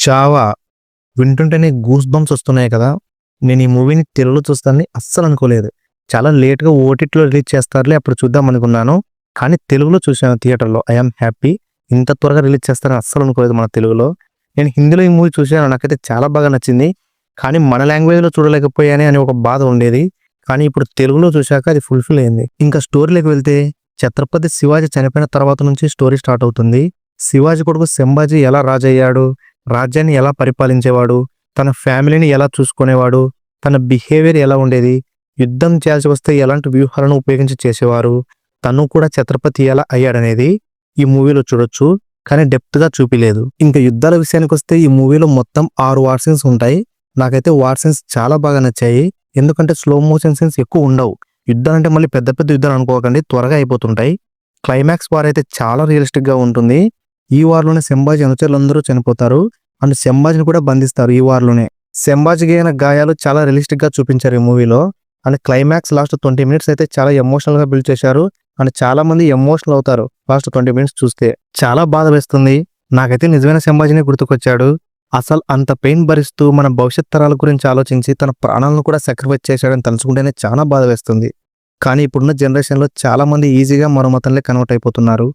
'చావా' వింటుంటేనే goose bumps వస్తున్నాయి కదా! నేను ఈ మూవీని తెలుగులో చూస్తానని అస్సలు అనుకోలేదు. చాలా లేట్‌గా ఓటీటీలో రిలీజ్ చేస్తారులే అప్పుడు చూద్దాం అనుకున్నాను. కానీ తెలుగులో చూశాను థియేటర్‌లో. I am happy. ఇంత త్వరగా రిలీజ్ చేస్తారని అస్సలు అనుకోలేదు మన తెలుగులో. నేను హిందీలో ఈ మూవీ చూశాను. నాకైతే చాలా బాగా నచ్చింది. కానీ మన లాంగ్వేజ్‌లో చూడలేకపోయానే అని ఒక బాధ ఉండేది. కానీ ఇప్పుడు తెలుగులో చూశాక అది ఫుల్‌ఫిల్ అయింది. ఇంకా స్టోరీలోకి వెళ్తే ఛత్రపతి శివాజీ చనిపోయిన తర్వాత నుంచి స్టోరీ స్టార్ట్ అవుతుంది. శివాజీ కొడుకు సంభాజీ ఎలా రాజయ్యాడు, రాజ్యాన్ని ఎలా పరిపాలించేవాడు, తన ఫ్యామిలీని ఎలా చూసుకునేవాడు, తన బిహేవియర్ ఎలా ఉండేది, యుద్ధం చేయాల్సి వస్తే ఎలాంటి వ్యూహాలను ఉపయోగించి చేసేవారు, తను కూడా ఛత్రపతి ఎలా అయ్యాడనేది ఈ మూవీలో చూడొచ్చు. కానీ డెప్త్‌గా చూపిలేదు. ఇంకా యుద్ధాల విషయానికొస్తే ఈ మూవీలో మొత్తం 6 వార్ సీన్స్ ఉంటాయి. నాకైతే వార్ సీన్స్ చాలా బాగా నచ్చాయి. ఎందుకంటే స్లో మోషన్ సీన్స్ ఎక్కువ ఉండవు. యుద్ధాలంటే మళ్ళీ పెద్ద పెద్ద యుద్ధాలు అనుకోకండి, త్వరగా అయిపోతుంటాయి. క్లైమాక్స్ వార్ అయితే చాలా రియలిస్టిక్‌గా ఉంటుంది. ఈ వార్‌లోనే సంభాజీ అనుచరులందరూ చనిపోతారు. అండ్ సంభాజీని కూడా బంధిస్తారు ఈ వార్‌లోనే. సంభాజీకి అయిన గాయాలు చాలా రియలిస్టిక్‌గా చూపించారు ఈ మూవీలో. అండ్ క్లైమాక్స్ లాస్ట్ 20 మినిట్స్ అయితే చాలా ఎమోషనల్‌గా బిల్డ్ చేశారు. అండ్ చాలా మంది ఎమోషనల్ అవుతారు లాస్ట్ 20 మినిట్స్ చూస్తే. చాలా బాధ వేస్తుంది. నాకైతే నిజమైన సంభాజీనే గుర్తుకొచ్చాడు. అసలు అంత పెయిన్ భరిస్తూ మన భవిష్యత్ తరాల గురించి ఆలోచించి తన ప్రాణాలను కూడా సాక్రిఫైస్ చేశాడని తలుచుకుంటేనే చాలా బాధ వేస్తుంది. కానీ ఇప్పుడున్న జనరేషన్‌లో చాలా మంది ఈజీగా మరో మతంలో కన్వర్ట్ అయిపోతున్నారు.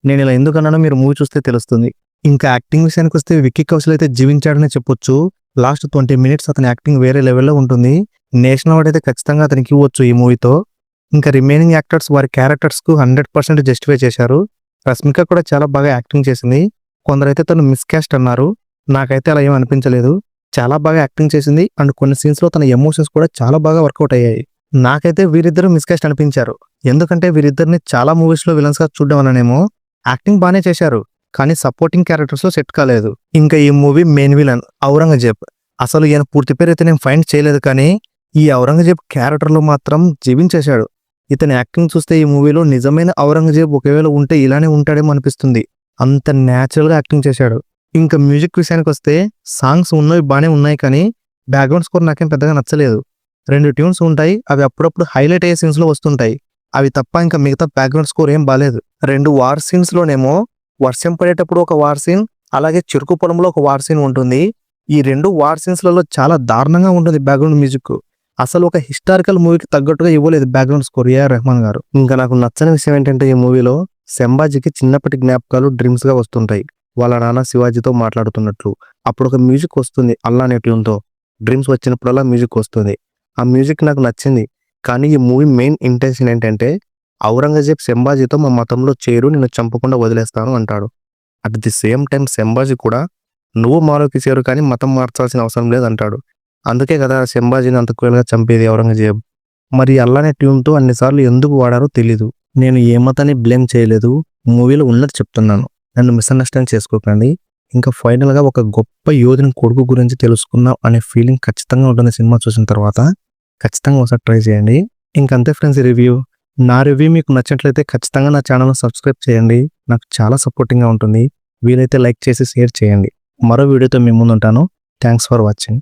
నేను ఇలా ఎందుకన్నానో మీరు మూవీ చూస్తే తెలుస్తుంది. ఇంకా యాక్టింగ్ విషయానికొస్తే విక్కీ కౌశల్ అయితే జీవించాడనే చెప్పొచ్చు. లాస్ట్ 20 మినిట్స్ అతని యాక్టింగ్ వేరే లెవెల్‌లో ఉంటుంది. నేషనల్ అవార్డ్ అయితే ఖచ్చితంగా అతనికి ఇవ్వచ్చు ఈ మూవీతో. ఇంకా రిమైనింగ్ యాక్టర్స్ వారి క్యారెక్టర్స్‌కు 100% జస్టిఫై చేశారు. రష్మిక కూడా చాలా బాగా యాక్టింగ్ చేసింది. కొందరైతే తను మిస్‌కాస్ట్ అన్నారు. నాకైతే అలా ఏం అనిపించలేదు. చాలా బాగా యాక్టింగ్ చేసింది. అండ్ కొన్ని సీన్స్‌లో తన ఎమోషన్స్ కూడా చాలా బాగా వర్కౌట్ అయ్యాయి. నాకైతే వీరిద్దరూ మిస్‌కాస్ట్ అనిపించారు. ఎందుకంటే వీరిద్దరిని చాలా మూవీస్‌లో విలన్స్‌గా చూడడం వల్లనేమో యాక్టింగ్ బానే చేశారు. కానీ సపోర్టింగ్ క్యారెక్టర్స్‌లో సెట్ కాలేదు. ఇంకా ఈ మూవీ మెయిన్ విలన్ ఔరంగజేబ్. అసలు ఈయన పూర్తి పేరు అయితే నేను ఫైండ్ చేయలేదు, కానీ ఈ ఔరంగజేబ్ క్యారెక్టర్‌లో మాత్రం జీవించేశాడు. ఇతని యాక్టింగ్ చూస్తే ఈ మూవీలో నిజమైన ఔరంగజేబ్ ఒకవేళ ఉంటే ఇలానే ఉంటాడేమో అనిపిస్తుంది. అంత న్యాచురల్‌గా యాక్టింగ్ చేశాడు. ఇంకా మ్యూజిక్ విషయానికొస్తే సాంగ్స్ ఉన్నవి బానే ఉన్నాయి, కానీ బ్యాక్‌గ్రౌండ్ స్కోర్ నాకేం పెద్దగా నచ్చలేదు. 2 ట్యూన్స్ ఉంటాయి. అవి అప్పుడప్పుడు హైలైట్ అయ్యే సీన్స్‌లో వస్తుంటాయి. అవి తప్ప ఇంకా మిగతా బ్యాక్‌గ్రౌండ్ స్కోర్ ఏం బాలేదు. 2 వార్ సీన్స్‌లోనేమో వర్షం పడేటప్పుడు ఒక వార్ సీన్, అలాగే చెరుకు పొలంలో ఒక వార్ సీన్ ఉంటుంది. ఈ 2 వార్ సీన్స్‌లలో చాలా దారుణంగా ఉంటుంది బ్యాక్‌గ్రౌండ్ మ్యూజిక్. అసలు ఒక హిస్టారికల్ మూవీకి తగ్గట్టుగా ఇవ్వలేదు బ్యాక్‌గ్రౌండ్ స్కోర్ ఏఆర్ రెహమాన్ గారు. ఇంకా నాకు నచ్చని విషయం ఏంటంటే ఈ మూవీలో సంభాజీకి చిన్నప్పటి జ్ఞాపకాలు డ్రీమ్స్‌గా వస్తుంటాయి. వాళ్ళ నాన్న శివాజీతో మాట్లాడుతున్నట్లు. అప్పుడు ఒక మ్యూజిక్ వస్తుంది అల్లా అనే ట్యూన్‌తో. డ్రీమ్స్ వచ్చినప్పుడల్లా మ్యూజిక్ వస్తుంది. ఆ మ్యూజిక్ నాకు నచ్చింది. కానీ ఈ మూవీ మెయిన్ ఇంటెన్షన్ ఏంటంటే ఔరంగజేబ్ సంభాజీతో మా మతంలో చేరు, నిన్ను చంపకుండా వదిలేస్తాను అంటాడు. At the same time Sambhaji కూడా నువ్వు మాలోకి చేరు కానీ మతం మార్చాల్సిన అవసరం లేదు అంటాడు. అందుకే కదా సంభాజీని అంత క్రూయల్‌గా చంపేది ఔరంగజేబ్. మరి అల్లా అనే ట్యూన్‌తో అన్నిసార్లు ఎందుకు వాడారో తెలీదు. నేను ఏ మతాన్ని బ్లేమ్ చేయలేదు. మూవీలో ఉన్నది చెప్తున్నాను. నన్ను మిస్‌అండర్‌స్టాండ్ చేసుకోకండి. ఇంకా ఫైనల్‌గా ఒక గొప్ప యోధుని కొడుకు గురించి తెలుసుకుందాం అనే ఫీలింగ్ ఖచ్చితంగా ఉంటుంది సినిమా చూసిన తర్వాత. ఖచ్చితంగా ఒకసారి ట్రై చేయండి. ఇంకంతే ఫ్రెండ్స్ ఈ రివ్యూ. నా రివ్యూ మీకు నచ్చినట్లయితే ఖచ్చితంగా నా ఛానల్‌ని సబ్స్క్రైబ్ చేయండి. నాకు చాలా సపోర్టింగ్‌గా ఉంటుంది. వీలైతే లైక్ చేసి షేర్ చేయండి. మరో వీడియోతో మీ ముందుంటాను. Thanks for watching.